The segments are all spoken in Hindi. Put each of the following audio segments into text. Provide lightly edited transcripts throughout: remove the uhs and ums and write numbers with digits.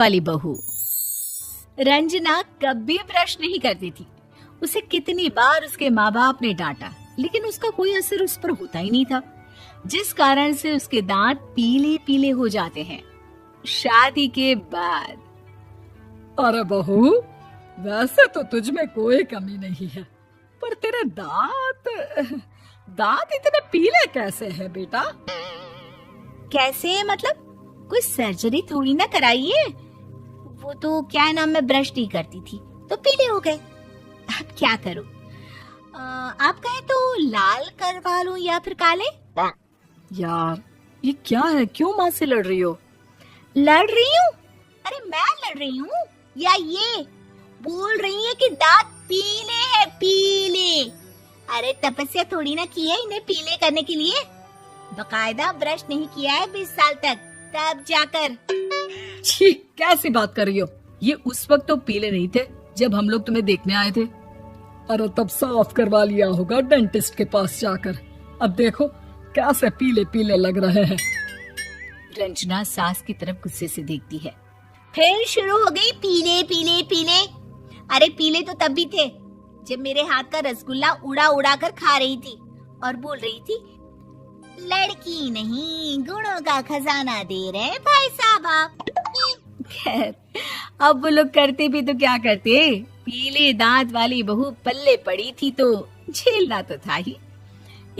वाली बहू। रंजना कभी ब्रश नहीं करती थी। उसे कितनी बार उसके माँ बाप ने डांटा, लेकिन उसका कोई असर उस पर होता ही नहीं था, जिस कारण से उसके दांत पीले पीले हो जाते हैं। शादी के बाद। अरे बहू, वैसे तो तुझ में कोई कमी नहीं है, पर तेरे दांत इतने पीले कैसे हैं बेटा? कैसे मतलब? कोई सर्जरी थोड़ी ना कराई है। वो तो क्या नाम, मैं ब्रश नहीं करती थी तो पीले हो गए। अब क्या करूं? आप कहें तो लाल करवा लूं या फिर काले? यार ये क्या है, क्यों माँ से लड़ रही हो? लड़ रही हूँ? अरे मैं लड़ रही हूँ या ये बोल रही है कि दांत पीले हैं, पीले। अरे तपस्या थोड़ी ना की है इन्हें पीले करने के लिए। बकायदा ब्रश नहीं किया है 20 साल तक, तब जाकर। छी, कैसी बात कर रही हो? ये उस वक्त तो पीले नहीं थे जब हम लोग तुम्हें देखने आए थे। अरे तब साफ करवा लिया होगा डेंटिस्ट के पास जाकर। अब देखो कैसे पीले पीले लग रहे हैं। रंजना सास की तरफ गुस्से से देखती है। फिर शुरू हो गई पीले पीले पीले। अरे पीले तो तब भी थे जब मेरे हाथ का रसगुल्ला उड़ा उड़ा कर खा रही थी और बोल रही थी, लड़की नहीं गुणों का खजाना दे रहे भाई साहब आप। खैर, अब वो लोग करते भी तो क्या करते, पीले दांत वाली बहू पल्ले पड़ी थी तो झेलना तो था ही।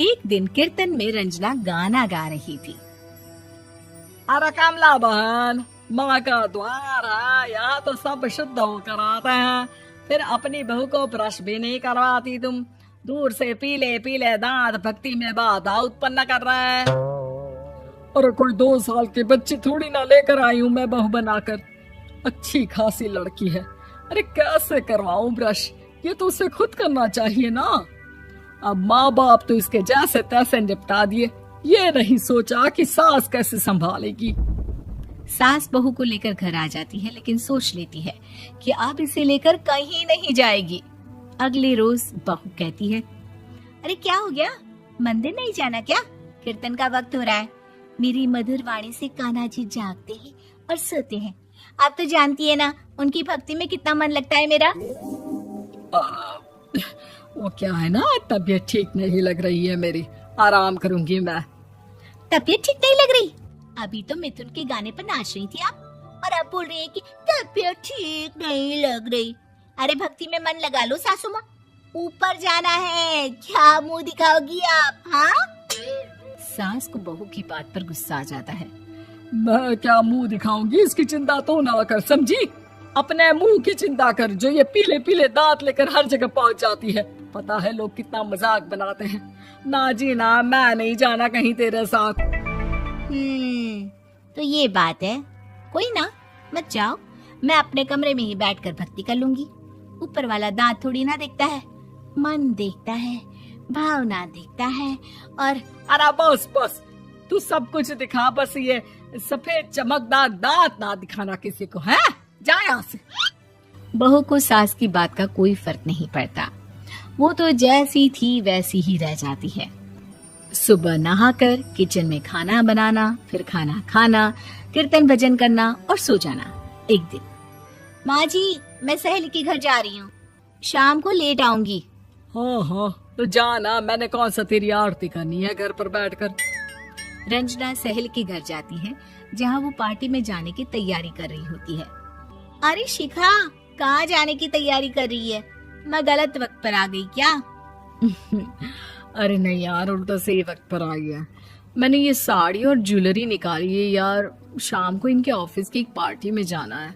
एक दिन कीर्तन में रंजना गाना गा रही थी। अरे कमला बहन, माँ का द्वार है, यहाँ तो सब शुद्ध होकर आते हैं, फिर अपनी बहू को ब्रश भी नहीं करवाती तुम। दूर से पीले पीले दांत भक्ति में बाधा उत्पन्न कर रहे हैं। अरे कोई 2 साल के बच्चे थोड़ी ना लेकर आई हूँ मैं बहू बनाकर। अच्छी खासी लड़की है, अरे कैसे करवाऊं ब्रश? ये तो उसे खुद करना चाहिए ना। अब माँ बाप तो इसके जैसे तैसे निपटा दिए, ये नहीं सोचा कि सास कैसे संभालेगी। सास बहू को लेकर घर आ जाती है, लेकिन सोच लेती है कि अब इसे लेकर कहीं नहीं जाएगी। अगले रोज बहू कहती है, अरे क्या हो गया, मंदिर नहीं जाना क्या? कीर्तन का वक्त हो रहा है। मेरी मधुर वाणी से कान्हा जी जागते हैं और सोते हैं। आप तो जानती है ना उनकी भक्ति में कितना मन लगता है मेरा। वो क्या है ना, तबीयत ठीक नहीं लग रही है मेरी, आराम करूंगी मैं। तबीयत ठीक नहीं लग रही? अभी तो मिथुन के गाने पर नाच रही थी आप, और अब बोल रही है कि तबीयत ठीक नहीं लग रही। अरे भक्ति में मन लगा लो सासू माँ, ऊपर जाना है, क्या मुंह दिखाओगी आप? हाँ? सास को बहू की बात पर गुस्सा आ जाता है। मैं क्या मुंह दिखाऊंगी, इसकी चिंता तो ना कर, समझी? अपने मुंह की चिंता कर, जो ये पीले पीले दांत लेकर हर जगह पहुंच जाती है। पता है लोग कितना मजाक बनाते हैं। ना जी ना, मैं नहीं जाना कहीं तेरे साथ। तो ये बात है। कोई ना, मत जाओ, मैं अपने कमरे में ही बैठकर भक्ति कर लूंगी। ऊपर वाला दांत थोड़ी ना देखता है, मन देखता है, भावना देखता है। और अरे बस बस, तू सब कुछ दिखा, बस ये सफेद चमकदार दांत ना दिखाना किसी को, है? जा यहाँ से। बहू को सास की बात का कोई फर्क नहीं पड़ता, वो तो जैसी थी वैसी ही रह जाती है। सुबह नहाकर किचन में खाना बनाना, फिर खाना खाना, कीर्तन भजन करना और सो जाना। एक दिन, माँ जी मैं सहेली के घर जा रही हूँ, शाम को लेट आऊंगी। हाँ हाँ तो जाना, मैंने कौन सा तेरी आरती करनी है घर पर बैठकर। रंजना सहेली के घर जाती है, जहाँ वो पार्टी में जाने की तैयारी कर रही होती है। अरे शिखा, कहाँ जाने की तैयारी कर रही है? मैं गलत वक्त पर आ गई क्या? अरे नहीं यार, उल्टा सही वक्त पर आ गया। मैंने ये साड़ी और ज्वेलरी निकाली है यार, शाम को इनके ऑफिस की एक पार्टी में जाना है।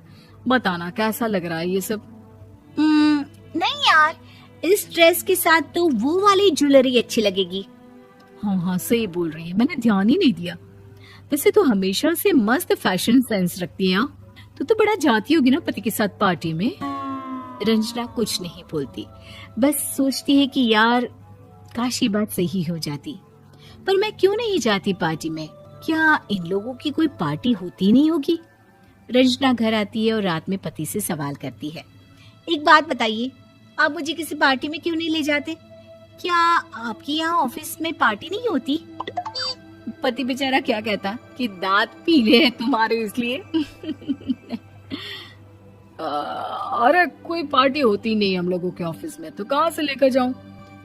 बताना कैसा लग रहा है ये सब? नहीं यार, इस ड्रेस के साथ तो वो वाली ज्वेलरी अच्छी लगेगी। हाँ हाँ सही बोल रही है, मैंने ध्यान ही नहीं दिया। वैसे तो हमेशा से मस्त फैशन सेंस रखती है। तो बड़ा जाती होगी ना पति के साथ पार्टी में। रंजना कुछ नहीं बोलती, बस सोचती है कि यार काश ये बात सही हो जाती, पर मैं क्यों नहीं जाती पार्टी में? क्या इन लोगों की कोई पार्टी होती नहीं होगी? रंजना घर आती है और रात में पति से सवाल करती है, एक बात बताइए, आप मुझे किसी पार्टी में क्यों नहीं ले जाते? क्या आपके यहाँ ऑफिस में पार्टी नहीं होती? पति बेचारा क्या कहता कि दांत पीले हैं तुम्हारे इसलिए। अरे कोई पार्टी होती नहीं हम लोगों के ऑफिस में, तो कहाँ से लेकर जाऊं?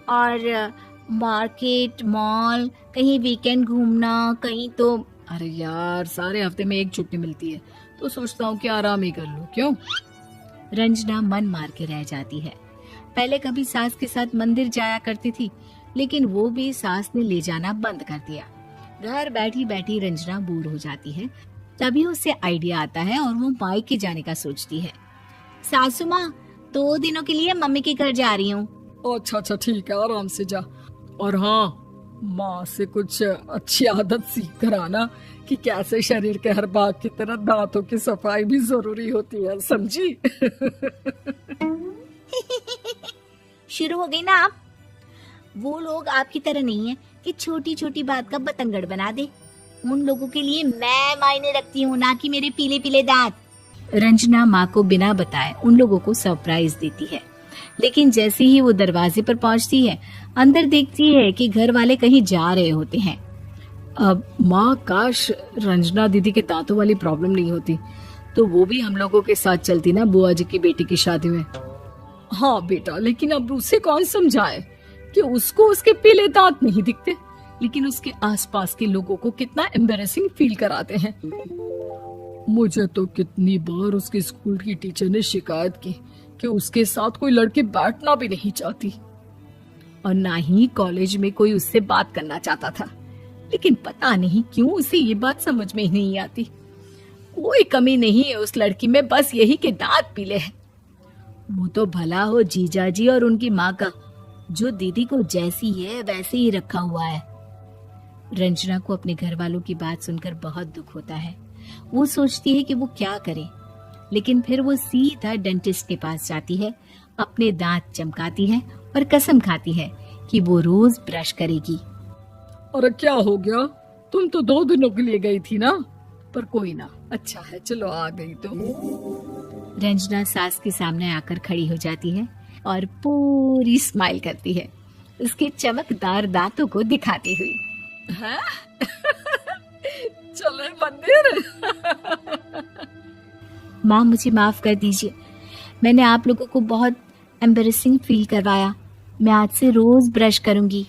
और मार्केट, मॉल, कहीं वीकेंड घूमना, कहीं तो। अरे यार, सारे हफ्ते में एक छुट्टी मिलती है, तो सोचता हूँ कि आराम ही कर लूं। क्यों? रंजना मन मार के रह जाती है। पहले कभी सास के साथ मंदिर जाया करती थी, लेकिन वो भी सास ने ले जाना बंद कर दिया। घर बैठी बैठी रंजना बोर हो जाती है। तभी उसे आइडिया आता है और वो मायके जाने का सोचती है। सासू माँ, 2 दिनों के लिए मम्मी के घर जा रही हूँ। अच्छा ठीक है, आराम से जा। और हाँ, माँ से कुछ अच्छी आदत सीख कर आना कि कैसे शरीर के हर भाग की तरह दांतों की सफाई भी जरूरी होती है, समझी? शुरू हो गई ना आप। वो लोग आपकी तरह नहीं है कि छोटी छोटी बात का बतंगड़ बना दे। उन लोगों के लिए मैं मायने रखती हूँ, ना कि मेरे पीले पीले दांत। रंजना माँ को बिना बताए उन लोगों को सरप्राइज देती है, लेकिन जैसे ही वो दरवाजे पर पहुंचती है, अंदर देखती है कि घर वाले कहीं जा रहे होते हैं। अब माँ, काश रंजना दीदी के दांतों वाली प्रॉब्लम नहीं होती, तो वो भी हम लोगों के साथ चलती ना बुआ जी की बेटी की शादी में। हाँ बेटा, लेकिन अब उसे कौन समझाए कि उसको उसके पीले दांत नहीं दिखते, लेकिन उसके आसपास के लोगों को कितना एम्बैरेसिंग फील कराते हैं। मुझे तो कितनी बार उसके स्कूल की टीचर ने शिकायत की कि उसके साथ कोई लड़की बैठना भी नहीं चाहती, और ना ही कॉलेज में कोई उससे बात करना चाहता था। लेकिन पता नहीं क्यों उसे ये बात समझ में ही नहीं आती। कोई कमी नहीं है उस लड़की में, बस यही कि दांत पीले हैं। वो तो भला हो जीजा जी और उनकी माँ का, जो दीदी को जैसी है वैसे ही रखा हुआ है। रंजना को अपने घर वालों की बात सुनकर बहुत दुख होता है। वो सोचती है कि वो क्या करे, लेकिन फिर वो सीधा डेंटिस्ट के पास जाती है, अपने दांत चमकाती है और कसम खाती है कि वो रोज ब्रश करेगी। अरे क्या हो गया? तुम तो 2 दिनों के लिए गई थी ना। पर कोई ना, अच्छा है, चलो आ गई तो। रंजना सास के सामने आकर खड़ी हो जाती है और पूरी स्माइल करती है, उसके चमकदार दांतों को दिखाती हुई। हैं? चले मंदिर। माँ, मुझे माफ कर दीजिए, मैंने आप लोगों को बहुत एम्बैरेसिंग फील करवाया। मैं आज से रोज ब्रश करूंगी।